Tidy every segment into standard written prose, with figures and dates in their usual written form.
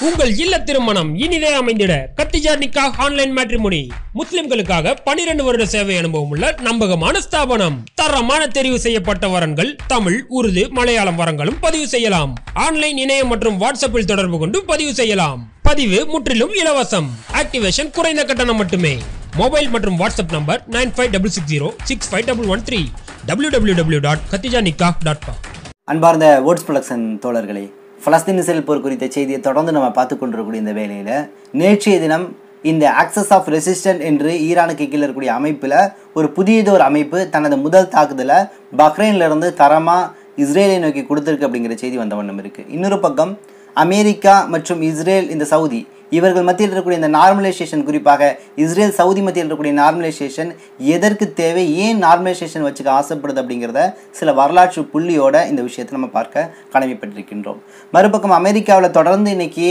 உங்கள் இல்ல திருமணம் இனிதே அமைந்திட கத்திஜா நிக்காஹ் ஆன்லைன் மேட்ரிமோனி. முஸ்லிம்களுக்காக 12 வருட சேவை அனுபவம் உள்ள நம்பகமான ஸ்தாபனம். தரமான தெரிவு செய்யப்பட்ட வரன்கள் தமிழ், உருது, மலையாளம் வரங்களும் பதிவு செய்யலாம். ஆன்லைன், இணையம் மற்றும் வாட்ஸ்அப்பில் தொடர்பு கொண்டு பதிவு செய்யலாம். பதிவு முற்றிலும் இலவசம். ஆக்டிவேஷன் குறைந்த கட்டணம் மட்டுமே. மொபைல் மற்றும் வாட்ஸ்அப் நம்பர் 9566065113 www.katijanikah.com. அன்பார்ந்த வேர்ட்ஸ் ப்ரொடக்ஷன் தோழர்களே, பலஸ்தீன் இஸ்ரேல் போர் குறித்த செய்தியை தொடர்ந்து நம்ம பார்த்து கொண்டிருக்கக்கூடிய இந்த வேளையில் நேற்றைய தினம் இந்த ஆக்சஸ் ஆஃப் ரெசிஸ்டன்ட் என்று ஈரானுக்கு கீழே இருக்கக்கூடிய அமைப்பில் ஒரு புதியதொரு அமைப்பு தனது முதல் தாக்குதலை பஹ்ரைன்லேருந்து தரமாக இஸ்ரேலை நோக்கி கொடுத்துருக்கு அப்படிங்கிற செய்தி வந்த வண்ணம் இருக்குது. இன்னொரு பக்கம் அமெரிக்கா மற்றும் இஸ்ரேல், இந்த சவுதி, இவர்கள் மத்தியில் இருக்கக்கூடிய இந்த நார்மலைசேஷன், குறிப்பாக இஸ்ரேல் சவுதி மத்தியில் இருக்கக்கூடிய நார்மலைசேஷன் எதற்கு தேவை, ஏன் நார்மலைசேஷன் வச்சுக்க ஆசைப்படுது அப்படிங்கிறத சில வரலாற்று புள்ளியோட இந்த விஷயத்தை நம்ம பார்க்க கடமைப்பட்டிருக்கின்றோம். மறுபக்கம் அமெரிக்காவில் தொடர்ந்து இன்னைக்கு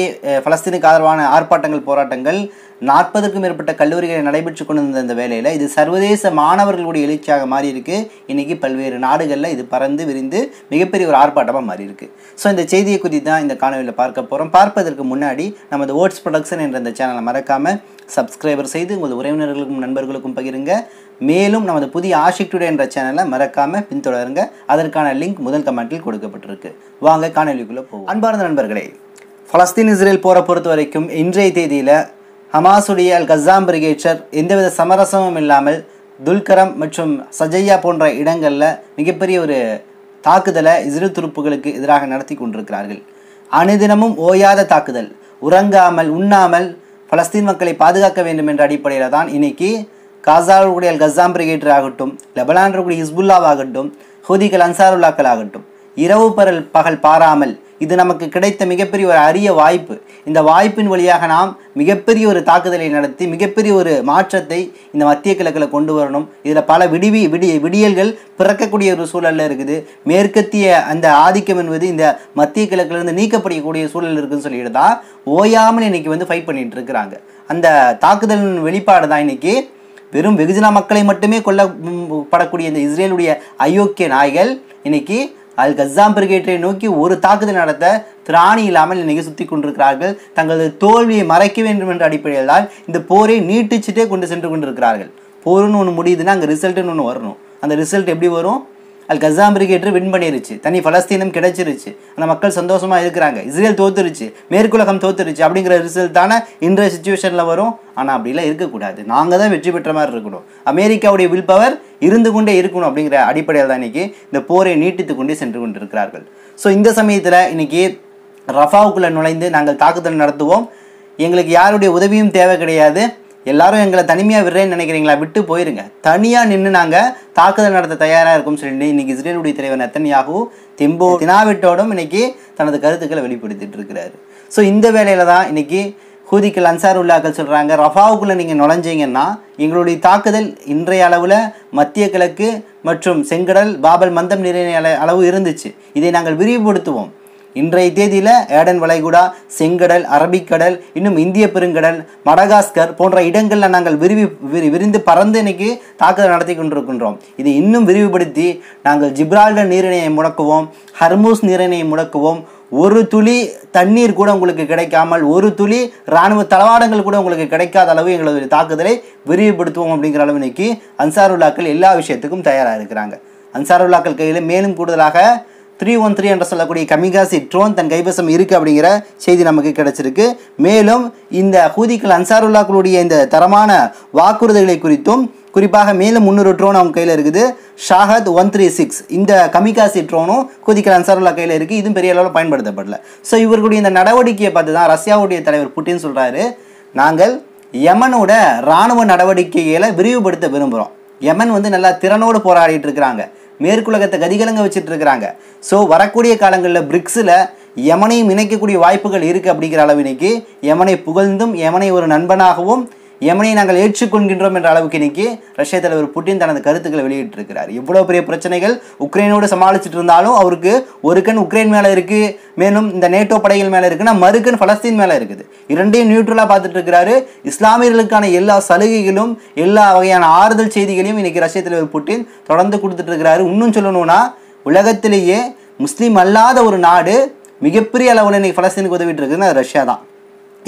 பலஸ்தீனுக்கு ஆதரவான ஆர்ப்பாட்டங்கள், போராட்டங்கள் 40க்கும் மேற்பட்ட கல்லூரிகளை நடைபெற்று கொண்டிருந்த இந்த வேளையில் இது சர்வதேச மாணவர்களுடைய எழுச்சியாக மாறி இருக்கு. இன்னைக்கு பல்வேறு நாடுகளில் இது பறந்து விரிந்து மிகப்பெரிய ஒரு ஆர்ப்பாட்டமாக மாறி இருக்கு. ஸோ இந்த செய்தியை குறித்து தான் இந்த காணொலியில் பார்க்க போகிறோம். பார்ப்பதற்கு முன்னாடி நமது வேர்ட்ஸ் ப்ரொடக்ஷன் என்ற இந்த சேனலை மறக்காமல் சப்ஸ்கிரைபர் செய்து உங்கள் உறவினர்களுக்கும் நண்பர்களுக்கும் பகிருங்க. மேலும் நமது புதிய ஆஷிக் டுடே என்ற சேனலை மறக்காமல் பின்தொடருங்க. அதற்கான லிங்க் முதல் கமெண்டில் கொடுக்கப்பட்டிருக்கு. வாங்க காணொலிக்குள்ளே போவோம். அன்பார்ந்த நண்பர்களே, பலஸ்தீன் இஸ்ரேல் போரை பொறுத்த வரைக்கும் இன்றைய தேதியில் ஹமாஸுடைய அல் கஸாம் பிரிகேட்டர் எந்தவித சமரசமும் இல்லாமல் துல்கரம் மற்றும் சஜையா போன்ற இடங்களில் மிகப்பெரிய ஒரு தாக்குதலை இஸ்ரேல் துருப்புகளுக்கு எதிராக நடத்தி கொண்டிருக்கிறார்கள். அனுதினமும் ஓயாத தாக்குதல், உறங்காமல் உண்ணாமல் பலஸ்தீன் மக்களை பாதுகாக்க வேண்டும் என்ற அடிப்படையில் தான் இன்னைக்கு காசாவுடைய அல் கஸாம் பிரிகேட்டர் ஆகட்டும், லெபனான் இருக்கக்கூடிய ஹிஸ்புல்லாவாகட்டும், ஹூதிகள் அன்சாருல்லாக்கள் ஆகட்டும், இரவு பகல் பாராமல் இது நமக்கு கிடைத்த மிகப்பெரிய ஒரு அரிய வாய்ப்பு. இந்த வாய்ப்பின் வழியாக நாம் மிகப்பெரிய ஒரு தாக்குதலை நடத்தி மிகப்பெரிய ஒரு மாற்றத்தை இந்த மத்திய கிழக்கில் கொண்டு வரணும். இதில் பல விடியல்கள் பிறக்கக்கூடிய ஒரு சூழலில் இருக்குது. மேற்கத்திய அந்த ஆதிக்கம் என்பது இந்த மத்திய கிழக்கிலிருந்து நீக்கப்படக்கூடிய சூழல் இருக்குதுன்னு சொல்லிட்டு தான் ஓயாமல் இன்னைக்கு ஃபைட் பண்ணிட்டு இருக்கிறாங்க. அந்த தாக்குதலின் வெளிப்பாடு தான் இன்னைக்கு வெறும் வெகுஜன மக்களை மட்டுமே கொல்லப்படக்கூடிய இந்த இஸ்ரேலுடைய அயோக்கிய நாய்கள் இன்னைக்கு அல் கஸாம் பிரிகேட்டரை நோக்கி ஒரு தாக்குதல் நடத்த திராணி இல்லாமல் இன்னைக்கு சுற்றி கொண்டிருக்கிறார்கள். தங்களது தோல்வியை மறைக்க வேண்டும் என்ற அடிப்படையில் தான் இந்த போரை நீட்டிச்சுட்டே கொண்டு சென்று கொண்டிருக்கிறார்கள். போருன்னு ஒன்று முடியுதுன்னா அங்கே ரிசல்ட்டுன்னு ஒன்று வரணும். அந்த ரிசல்ட் எப்படி வரும்? அல் கஸாம் பிரிகேட்டர் வின் பண்ணிருச்சு, தனி பலஸ்தீனம் கிடைச்சிருச்சு, அந்த மக்கள் சந்தோஷமா இருக்கிறாங்க, இஸ்ரேல் தோத்துருச்சு, மேற்குலகம் தோத்துருச்சு அப்படிங்கிற ரிசல்ட் தானே இன்றைய சிச்சுவேஷனில் வரும். ஆனால் அப்படிலாம் இருக்கக்கூடாது. நாங்கள் தான் வெற்றி பெற்ற மாதிரி இருக்கணும், அமெரிக்காவுடைய வில் பவர் இருந்து கொண்டே இருக்கணும் அப்படிங்கிற அடிப்படையில் தான் இன்னைக்கு இந்த போரை நீட்டித்து கொண்டே சென்று கொண்டிருக்கிறார்கள். ஸோ இந்த சமயத்தில் இன்னைக்கு ரஃபாவுக்குள்ளே நுழைந்து நாங்கள் தாக்குதல் நடத்துவோம், எங்களுக்கு யாருடைய உதவியும் தேவை கிடையாது, எல்லாரும் எங்களை தனிமையாக விடுறேன்னு நினைக்கிறீங்களா, விட்டு போயிருங்க, தனியாக நின்று நாங்கள் தாக்குதல் நடத்த தயாராக இருக்கும்னு சொல்லிட்டு இன்னைக்கு இஸ்ரேலுடைய தலைவர் நெத்தன்யாஹூ தினாவிட்டோடும் இன்னைக்கு தனது கருத்துக்களை வெளிப்படுத்திட்டு இருக்கிறாரு. ஸோ இந்த வேலையில் தான் இன்னைக்கு ஹூதிகள் அன்சாருல்லாக்கள் சொல்கிறாங்க, ரஃபாவுக்குள்ளே நீங்கள் நுழைஞ்சிங்கன்னா எங்களுடைய தாக்குதல் இன்றைய அளவில் மத்திய கிழக்கு மற்றும் செங்கடல், பாபல் மந்தம் நிறைய அளவு இருந்துச்சு, இதை நாங்கள் விரிவுபடுத்துவோம். இன்றைய தேதியில் ஏடன் வளைகுடா, செங்கடல், அரபிக்கடல், இன்னும் இந்திய பெருங்கடல், மடகாஸ்கர் போன்ற இடங்களில் நாங்கள் விரிந்து பறந்து இன்னைக்கு தாக்குதல் நடத்தி கொண்டிருக்கின்றோம். இதை இன்னும் விரிவுபடுத்தி நாங்கள் ஜிப்ரால்டர் நீரிணையை முடக்குவோம், ஹர்மூஸ் நீரிணையை முடக்குவோம், ஒரு துளி தண்ணீர் கூட உங்களுக்கு கிடைக்காமல், ஒரு துளி இராணுவ தளவாடங்கள் கூட உங்களுக்கு கிடைக்காத அளவு எங்களது தாக்குதலை விரிவுபடுத்துவோம் அப்படிங்கிற அளவு இன்னைக்கு அன்சாருல்லாக்கள் எல்லா விஷயத்துக்கும் தயாராக இருக்கிறாங்க. அன்சாருல்லாக்கள் கையில் மேலும் கூடுதலாக 313 என்று சொல்லக்கூடிய கமிகாசி ட்ரோன் தன் கைவசம் இருக்குது அப்படிங்கிற செய்தி நமக்கு கிடைச்சிருக்கு. மேலும் இந்த ஹூதிகள் அன்சாருல்லாக்களுடைய இந்த தரமான வாக்குறுதிகளை குறித்தும், குறிப்பாக மேலும் 300 ட்ரோன் அவங்க கையில் இருக்குது. ஷாஹத் 136 இந்த கமிகாசி ட்ரோனும் ஹூதிகள் அன்சாருல்லா கையில் இருக்குது. இதுவும் பெரிய அளவில் பயன்படுத்தப்படல. ஸோ இவர்களுடைய இந்த நடவடிக்கையை பார்த்து தான் ரஷ்யாவுடைய தலைவர் புட்டின் சொல்கிறாரு, நாங்கள் யமனோட இராணுவ நடவடிக்கைகளை விரிவுபடுத்த விரும்புகிறோம். யமன் நல்லா திறனோடு போராடிட்டு இருக்கிறாங்க, மேற்குலகத்தை கதிகலங்க வச்சுட்டு இருக்கிறாங்க. ஸோ வரக்கூடிய காலங்களில் பிரிக்ஸில் யமனையும் இணைக்கக்கூடிய வாய்ப்புகள் இருக்குது அப்படிங்கிற அளவு இன்னைக்கு யமனை புகழ்ந்தும் யமனை ஒரு நண்பனாகவும் யமனை நாங்கள் ஏற்றுக்கொள்கின்றோம் என்ற அளவுக்கு இன்னைக்கு ரஷ்ய தலைவர் புட்டின் தனது கருத்துக்களை வெளியிட்டிருக்கிறார். எவ்வளோ பெரிய பிரச்சனைகள் உக்ரைனோடு சமாளிச்சுட்டு இருந்தாலும் அவருக்கு ஒரு கண் உக்ரைன் மேலே இருக்குது, மேலும் இந்த நேட்டோ படைகள் மேலே இருக்குன்னா மறுக்கண் பலஸ்தீன் மேலே இருக்குது. இரண்டையும் நியூட்ரலாக பார்த்துட்டு இருக்கிறாரு. இஸ்லாமியர்களுக்கான எல்லா சலுகைகளும் எல்லா வகையான ஆறுதல் செய்திகளையும் இன்னைக்கு ரஷ்ய தலைவர் புட்டின் தொடர்ந்து கொடுத்துட்டு இருக்கிறாரு. இன்னும் சொல்லணும்னா உலகத்திலேயே முஸ்லீம் அல்லாத ஒரு நாடு மிகப்பெரிய அளவில் இன்னைக்கு பலஸ்தீனுக்கு உதவிட்டு இருக்குதுன்னா அது ரஷ்யா தான்.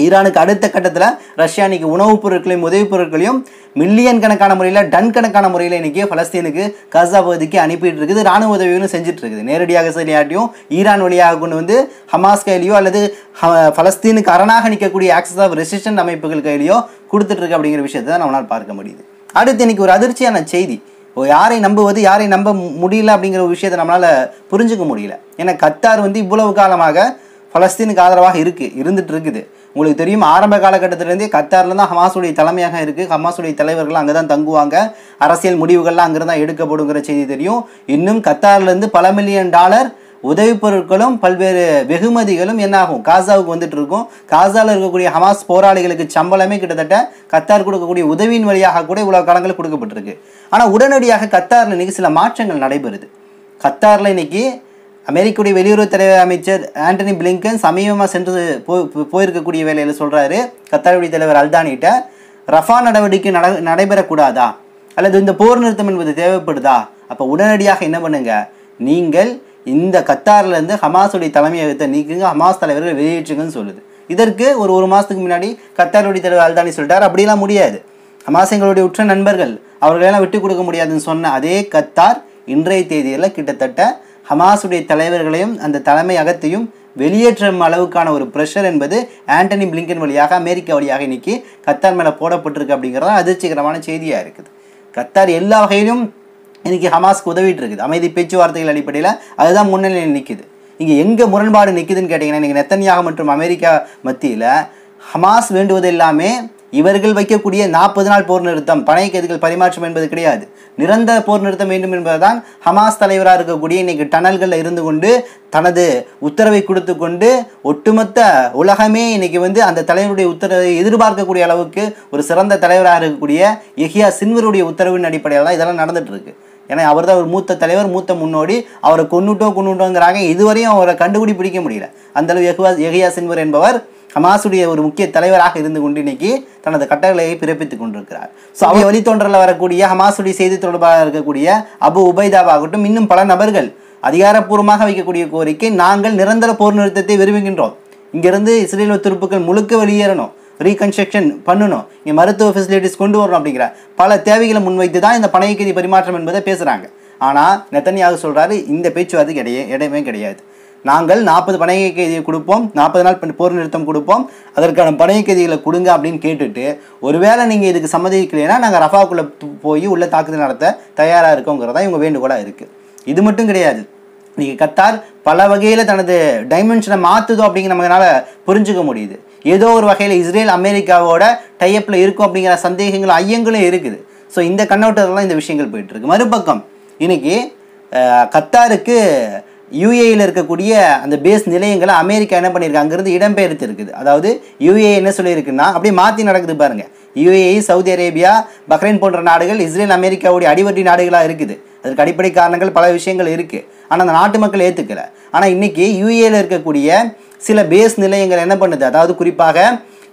ஈரானுக்கு அடுத்த கட்டத்தில் ரஷ்யா இன்னைக்கு உணவுப் பொருட்களையும் உதவிப் பொருட்களையும் மில்லியன் கணக்கான முறையில் டன் கணக்கான முறையில் இன்னைக்கு பலஸ்தீனுக்கு காசா பகுதிக்கு அனுப்பிட்டு இருக்குது. ராணுவ உதவிகளும் செஞ்சுட்டு இருக்குது. நேரடியாக சரியாட்டியும் ஈரான் வழியாக கொண்டு வந்து ஹமாஸ் கையிலையோ அல்லது பலஸ்தீனுக்கு அரணாக நிற்கக்கூடிய ஆக்சஸ் ஆஃப் ரெசிஸ்டன்ட் அமைப்புகள் கையிலையோ கொடுத்துட்டு இருக்கு அப்படிங்கிற விஷயத்தை தான் நம்மளால் பார்க்க முடியுது. அடுத்து இன்னைக்கு ஒரு அதிர்ச்சியான செய்தி, யாரை நம்புவது யாரை நம்ப முடியல அப்படிங்கிற ஒரு விஷயத்தை நம்மளால் புரிஞ்சுக்க முடியல. ஏன்னா கத்தார் வந்து இவ்வளவு காலமாக பலஸ்தீனுக்கு ஆதரவாக இருந்துட்டு இருக்குது. உங்களுக்கு தெரியும், ஆரம்ப காலகட்டத்திலேருந்தே கத்தாரில் தான் ஹமாஸுடைய தலைமையாக இருக்குது. ஹமாஸுடைய தலைவர்கள் அங்கே தான் தங்குவாங்க, அரசியல் முடிவுகள்லாம் அங்கே தான் எடுக்கப்படுங்கிற செய்தி தெரியும். இன்னும் கத்தார்லேருந்து பல மில்லியன் டாலர் உதவிப் பொருட்களும் பல்வேறு வெகுமதிகளும் என்னாகும் காசாவுக்கு வந்துட்டு இருக்கும். காசாவில் இருக்கக்கூடிய ஹமாஸ் போராளிகளுக்கு சம்பளமே கிட்டத்தட்ட கத்தார் கொடுக்கக்கூடிய உதவியின் வழியாக கூட இவ்வளோ காலங்களில் கொடுக்கப்பட்டிருக்கு. ஆனால் உடனடியாக கத்தாரில் இன்னைக்கு சில மாற்றங்கள் நடைபெறுது. கத்தாரில் இன்னைக்கு அமெரிக்காவுடைய வெளியுறவுத்துறை அமைச்சர் ஆண்டனி பிளிங்கன் சமீபமாக சென்று போயிருக்கக்கூடிய வேலையில் சொல்கிறாரு, கத்தாருடைய தலைவர் அல்தானிட்ட ரஃபா நடவடிக்கை நடைபெறக்கூடாதா அல்லது இந்த போர் நிறுத்தம் என்பது தேவைப்படுதா? அப்போ உடனடியாக என்ன பண்ணுங்க, நீங்கள் இந்த கத்தாரிலேருந்து ஹமாஸுடைய தலைமையகத்தை நீக்குங்க, ஹமாஸ் தலைவர்கள் வெளியேற்றுங்கன்னு சொல்லுது. இதற்கு ஒரு மாதத்துக்கு முன்னாடி கத்தாருடைய தலைவர் அல்தானி சொல்லிட்டார், அப்படிலாம் முடியாது, ஹமாஸ் எங்களுடைய உற்ற நண்பர்கள், அவர்களெல்லாம் விட்டு கொடுக்க முடியாதுன்னு சொன்ன அதே கத்தார் இன்றைய தேதியில் கிட்டத்தட்ட ஹமாஸுடைய தலைவர்களையும் அந்த தலைமையகத்தையும் வெளியேற்றும் அளவுக்கான ஒரு ப்ரெஷர் என்பது ஆண்டனி பிளிங்கன் வழியாக அமெரிக்கா வழியாக இன்னைக்கு கத்தார் மேலே போடப்பட்டிருக்கு அப்படிங்கிறத அதிர்ச்சிகரமான செய்தியாக இருக்குது. கத்தார் எல்லா வகையிலும் இன்னைக்கு ஹமாஸ்க்கு உதவிட்டு இருக்குது. அமைதி பேச்சுவார்த்தைகள் அடிப்படையில் அதுதான் முன்னிலையில் நிற்குது. இங்கே எங்கே முரண்பாடு நிற்குதுன்னு கேட்டிங்கன்னா, இன்றைக்கி நெத்தன்யாகு மற்றும் அமெரிக்கா மத்தியில் ஹமாஸ் வேண்டுவது எல்லாமே இவர்கள் வைக்கக்கூடிய 40 நாள் போர் நிறுத்தம், பனை கைதிகள் பரிமாற்றம் என்பது கிடையாது. நிரந்தர போர் நிறுத்தம் வேண்டும் என்பதுதான் ஹமாஸ் தலைவராக இருக்கக்கூடிய இன்னைக்கு டனல்களில் இருந்து கொண்டு தனது உத்தரவை கொடுத்து கொண்டு ஒட்டுமொத்த உலகமே இன்னைக்கு வந்து அந்த தலைவருடைய உத்தரவை எதிர்பார்க்கக்கூடிய அளவுக்கு ஒரு சிறந்த தலைவராக இருக்கக்கூடிய யஹ்யா சின்வருடைய உத்தரவின் அடிப்படையில் தான் இதெல்லாம் நடந்துட்டு இருக்கு. ஏன்னா அவர் தான் ஒரு மூத்த தலைவர், மூத்த முன்னோடி. அவரை கொண்டுட்டோங்கிறாங்க, இதுவரையும் அவரை பிடிக்க முடியல. அந்தளவு யஹ்யா சின்வர் என்பவர் ஹமாஸுடைய ஒரு முக்கிய தலைவராக இருந்து கொண்டு இன்னைக்கு தனது கட்டளையை பிறப்பித்துக் கொண்டிருக்கிறார். ஸோ அவங்க வழித்தோன்றலில் வரக்கூடிய ஹமாஸுடைய செய்தி தொடர்பாக இருக்கக்கூடிய அபு உபைதாவாகட்டும், இன்னும் பல நபர்கள் அதிகாரப்பூர்வமாக வைக்கக்கூடிய கோரிக்கை, நாங்கள் நிரந்தர போர் நிறுத்தத்தை விரும்புகின்றோம், இங்கிருந்து இஸ்ரேல் துருப்புக்கள் முழுக்க வெளியேறணும், ரீகன்ஸ்ட்ரக்ஷன் பண்ணணும், இங்கே மருத்துவ ஃபெசிலிட்டிஸ் கொண்டு வரணும் அப்படிங்கிற பல தேவைகளை முன்வைத்து தான் இந்த பனை கைதி பரிமாற்றம் என்பதை பேசுகிறாங்க. ஆனால் நெத்தன்யாகு சொல்கிறாரு, இந்த பேச்சுவார்த்தைக்கு இடமே கிடையாது. நாங்கள் 40 பனை கைதியை கொடுப்போம், 40 நாள் போர் நிறுத்தம் கொடுப்போம், அதற்கான பனை கைதிகளை கொடுங்க அப்படின்னு கேட்டுட்டு, ஒருவேளை நீங்கள் இதுக்கு சம்மதிக்கலைன்னா நாங்கள் ரஃபாக்குள்ளே போய் உள்ள தாக்குதல் நடத்த தயாராக இருக்கோங்கிறதா இவங்க வேண்டுகோளாக இருக்குது. இது மட்டும் கிடையாது, நீங்கள் கத்தார் பல வகையில் தனது டைமென்ஷனை மாற்றுதோ அப்படிங்கிற நம்மளால் புரிஞ்சுக்க முடியுது. ஏதோ ஒரு வகையில் இஸ்ரேல் அமெரிக்காவோட டைப்பில் இருக்கும் அப்படிங்கிற சந்தேகங்களும் ஐயங்களும் இருக்குது. ஸோ இந்த கண்ணோட்டத்தில் இந்த விஷயங்கள் போயிட்டுருக்கு. மறுபக்கம் இன்னைக்கு கத்தாருக்கு யுஏயில் இருக்கக்கூடிய அந்த பேஸ் நிலையங்களை அமெரிக்கா என்ன பண்ணியிருக்காங்க, அங்கேருந்து இடம்பெயர்த்து இருக்குது. அதாவது யுஏ என்ன சொல்லியிருக்குன்னா அப்படியே மாற்றி நடக்குது பாருங்கள். யுஏஇ, சவுதி அரேபியா, பஹ்ரைன் போன்ற நாடுகள் இஸ்ரேல் அமெரிக்காவுடைய அடிவட்டி நாடுகளாக இருக்குது. அதற்கு அடிப்படை காரணங்கள் பல விஷயங்கள் இருக்குது. ஆனால் அந்த நாட்டு மக்கள் ஏற்றுக்கலை. ஆனால் இன்றைக்கி யுஏயில் இருக்கக்கூடிய சில பேஸ் நிலையங்கள் என்ன பண்ணுது, அதாவது குறிப்பாக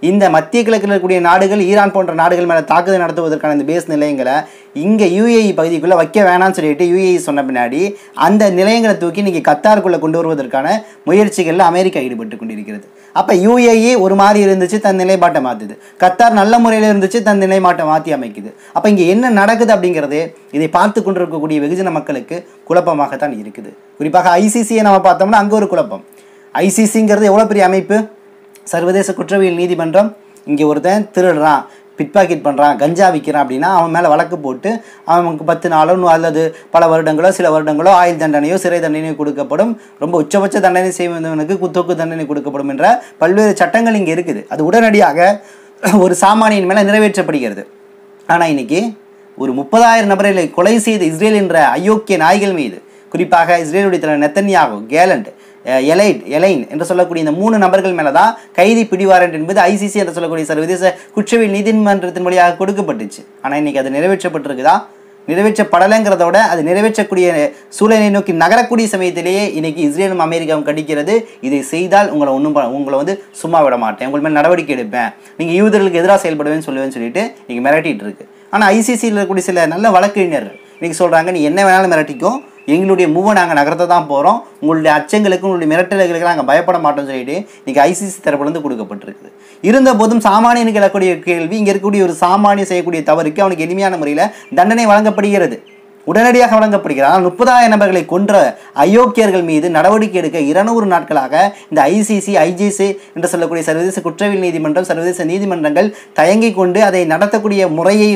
இந்த மத்திய கிழக்கில் இருக்கக்கூடிய நாடுகள், ஈரான் போன்ற நாடுகள் மேலே தாக்குதல் நடத்துவதற்கான இந்த பேஸ் நிலையங்களை இங்கே யுஏஇ பகுதிக்குள்ளே வைக்க வேணாம்னு சொல்லிட்டு யுஏஇ சொன்ன பின்னாடி அந்த நிலையங்களை தூக்கி இன்றைக்கி கத்தாருக்குள்ளே கொண்டு வருவதற்கான முயற்சிகளில் அமெரிக்கா ஈடுபட்டு கொண்டிருக்கிறது. அப்போ யுஏஇ ஒரு மாதிரி இருந்துச்சு, தன் நிலைப்பாட்டை மாற்றுது. கத்தார் நல்ல முறையில் இருந்துச்சு, தன் நிலைப்பாட்டை மாற்றி அமைக்குது. அப்போ இங்கே என்ன நடக்குது அப்படிங்கிறது இதை பார்த்து கொண்டிருக்கக்கூடிய வெகுஜன மக்களுக்கு குழப்பமாகத்தான் இருக்குது. குறிப்பாக ஐசிசியை நம்ம பார்த்தோம்னா அங்கே ஒரு குழப்பம். ஐசிசிங்கிறது எவ்வளோ பெரிய அமைப்பு, சர்வதேச குற்றவியல் நீதிமன்றம். இங்கே ஒருத்தன் திருடுறான், பிட்பாக்கெட் பண்ணுறான், கஞ்சா விற்கிறான் அப்படின்னா அவன் மேலே வழக்கு போட்டு அவனுக்கு 10 நாளோ அல்லது பல வருடங்களோ சில வருடங்களோ ஆயுள் தண்டனையோ சிறை தண்டனையோ கொடுக்கப்படும். ரொம்ப உச்சபட்ச தண்டனை செய்வதவனுக்கு தொக்கு தண்டனை கொடுக்கப்படும் என்ற பல்வேறு சட்டங்கள் இங்கே இருக்குது. அது உடனடியாக ஒரு சாமானியின் மேலே நிறைவேற்றப்படுகிறது. ஆனால் இன்னைக்கு ஒரு 30,000 நபர்களை கொலை செய்த இஸ்ரேல் என்ற அயோக்கிய நாய்கள் மீது, குறிப்பாக இஸ்ரேலுடைய தலைவர் நெத்தன்யாகு, கேலண்ட், எலைன் என்று சொல்லக்கூடிய இந்த 3 நபர்கள் மேலே தான் கைதி பிடிவாரண்ட் என்பது ஐசிசி என்று சொல்லக்கூடிய சர்வதேச குற்றவியல் நீதிமன்றத்தின் வழியாக கொடுக்கப்பட்டுச்சு. ஆனால் இன்றைக்கி அது நிறைவேற்றப்பட்டிருக்குதா? நிறைவேற்றப்படலைங்கிறதோட அது நிறைவேற்றக்கூடிய சூழலை நோக்கி நகரக்கூடிய சமயத்திலேயே இன்றைக்கி இஸ்ரேலும் அமெரிக்காவும் கடிக்கிறது. இதை செய்தால் உங்களை வந்து சும்மா விட மாட்டேன், உங்கள் மேல் நடவடிக்கை எடுப்பேன், நீங்கள் யூதர்களுக்கு எதிராக செயல்படுவேன்னு சொல்லிட்டு இன்றைக்கி மிரட்டிகிட்டு இருக்கு. ஆனால் ஐசிசியில் இருக்கக்கூடிய சில நல்ல வழக்கறிஞர்கள் இன்றைக்கி சொல்கிறாங்க, நீ என்ன வேணாலும் மிரட்டிக்கும், எங்களுடைய மூவை நாங்கள் நகரத்தை தான் போகிறோம், உங்களுடைய அச்சங்களுக்கு உங்களுடைய மிரட்டல்களுக்கு நாங்கள் பயப்பட மாட்டோம்னு சொல்லிட்டு இன்றைக்கி ஐசிசி தரப்புலேருந்து கொடுக்கப்பட்டிருக்குது. இருந்த போதும் சாமானியனுக்கு எழக்கூடிய கேள்வி, இங்கே இருக்கக்கூடிய ஒரு சாமானியம் செய்யக்கூடிய தவறுக்கு அவனுக்கு எளிமையான முறையில் தண்டனை வழங்கப்படுகிறது, உடனடியாக வழங்கப்படுகிறது. ஆனால் 30,000 நபர்களை கொன்ற அயோக்கியர்கள் மீது நடவடிக்கை எடுக்க 200 நாட்களாக இந்த ஐசிசி, ஐஜிசி என்று சொல்லக்கூடிய சர்வதேச குற்றவியல் நீதிமன்றம், சர்வதேச நீதிமன்றங்கள் தயங்கிக் கொண்டு அதை நடத்தக்கூடிய முறையை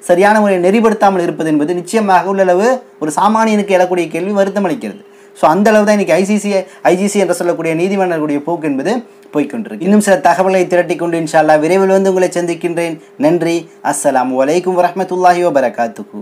சரியான முறையை நெறிப்படுத்தாமல் இருப்பது என்பது நிச்சயமாக உள்ளளவு ஒரு சாமானியனுக்கு எழக்கூடிய கேள்வி வருத்தம் அளிக்கிறது. ஸோ அந்த அளவு தான் இன்றைக்கி ஐஜிசி என்று சொல்லக்கூடிய நீதிமன்றங்களுடைய போக்கு என்பது போய்கொண்டிருக்கு. இன்னும் சில தகவலை திரட்டி கொண்டு இன்ஷா அல்லாஹ் விரைவில் உங்களை சந்திக்கின்றேன். நன்றி. அஸ்ஸலாமு அலைக்கும் வரஹ்மத்துல்லாஹி வபரகாத்துஹு.